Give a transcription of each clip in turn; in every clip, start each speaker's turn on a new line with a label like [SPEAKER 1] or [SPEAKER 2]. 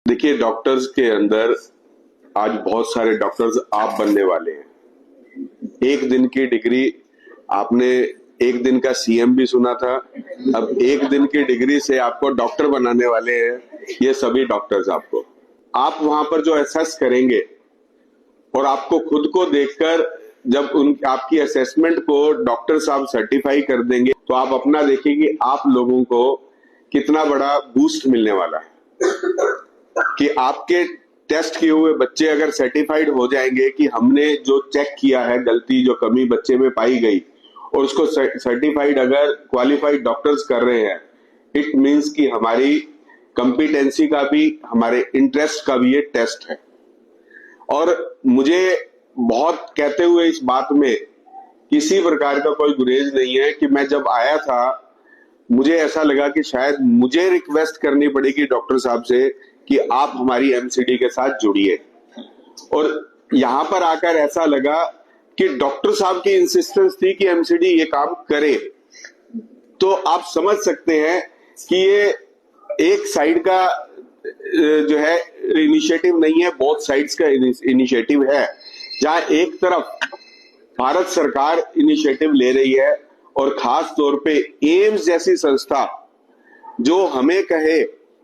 [SPEAKER 1] देखिए, डॉक्टर्स के अंदर आज बहुत सारे डॉक्टर्स आप बनने वाले हैं। एक दिन की डिग्री, आपने एक दिन का सीएम भी सुना था, अब एक दिन की डिग्री से आपको डॉक्टर बनाने वाले हैं ये सभी डॉक्टर्स। आपको आप वहां पर जो असेस करेंगे और आपको खुद को देखकर जब उन आपकी असेसमेंट को डॉक्टर साहब सर्टिफाई कर देंगे तो आप अपना देखिए कि आप लोगों को कितना बड़ा बूस्ट मिलने वाला है कि आपके टेस्ट किए हुए बच्चे अगर सर्टिफाइड हो जाएंगे कि हमने जो चेक किया है, गलती जो कमी बच्चे में पाई गई और उसको सर्टिफाइड अगर क्वालिफाइड डॉक्टर्स कर रहे हैं, इट मींस कि हमारी कंपिटेंसी का भी, हमारे इंटरेस्ट का भी ये टेस्ट है। और मुझे बहुत कहते हुए इस बात में किसी प्रकार का कोई गुरेज नहीं है कि मैं जब आया था मुझे ऐसा लगा कि शायद मुझे रिक्वेस्ट करनी पड़ेगी डॉक्टर साहब से कि आप हमारी एमसीडी के साथ जुड़िए। और यहां पर आकर ऐसा लगा कि डॉक्टर साहब की इंसिस्टेंस थी कि एमसीडी ये काम करे। तो आप समझ सकते हैं कि ये एक साइड का जो है इनिशिएटिव नहीं है, बोथ साइड्स का इनिशिएटिव है। जहां एक तरफ भारत सरकार इनिशिएटिव ले रही है और खास तौर पे एम्स जैसी संस्था जो हमें कहे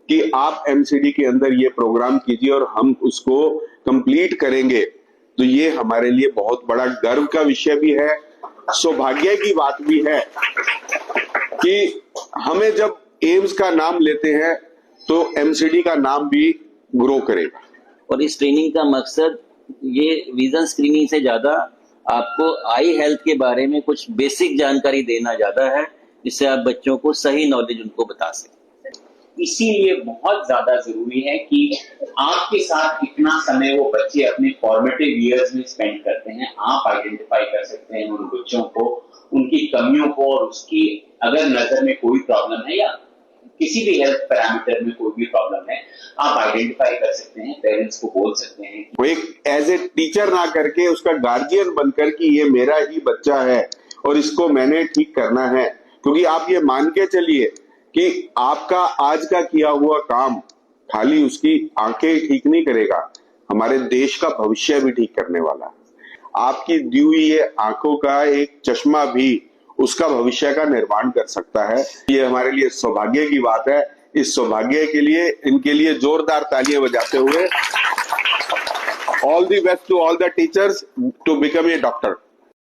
[SPEAKER 1] कि आप एमसीडी के अंदर ये प्रोग्राम कीजिए और हम उसको कंप्लीट करेंगे, तो ये हमारे लिए बहुत बड़ा गर्व का विषय भी है, सौभाग्य की बात भी है कि हमें जब एम्स का नाम लेते हैं तो एमसीडी का नाम भी ग्रो करेगा।
[SPEAKER 2] और इस ट्रेनिंग का मकसद ये विजन स्क्रीनिंग से ज्यादा आपको आई हेल्थ के बारे में कुछ बेसिक जानकारी देना ज्यादा है, जिससे आप बच्चों को सही नॉलेज उनको बता सकें।
[SPEAKER 3] इसीलिए बहुत ज्यादा जरूरी है कि आपके साथ कितना समय वो बच्चे अपने फॉर्मेटिव ईयर्स में स्पेंड करते हैं, आप आइडेंटिफाई कर सकते हैं उन बच्चों को, उनकी कमियों को, और उसकी अगर नजर में कोई प्रॉब्लम है या किसी भी हेल्थ पैरामीटर में कोई भी प्रॉब्लम है, आप आइडेंटिफाई कर सकते हैं, पेरेंट्स को बोल सकते हैं।
[SPEAKER 1] वो एक एज ए टीचर ना करके उसका गार्जियन बनकर कि ये मेरा ही बच्चा है और इसको मैंने ठीक करना है। क्योंकि आप ये मान के चलिए कि आपका आज का किया हुआ काम खाली उसकी आंखें ठीक नहीं करेगा, हमारे देश का भविष्य भी ठीक करने वाला है। आपकी दी हुई ये आंखों का एक चश्मा भी उसका भविष्य का निर्माण कर सकता है। ये हमारे लिए सौभाग्य की बात है। इस सौभाग्य के लिए इनके लिए जोरदार तालियां बजाते हुए all the best to all the teachers to become a doctor.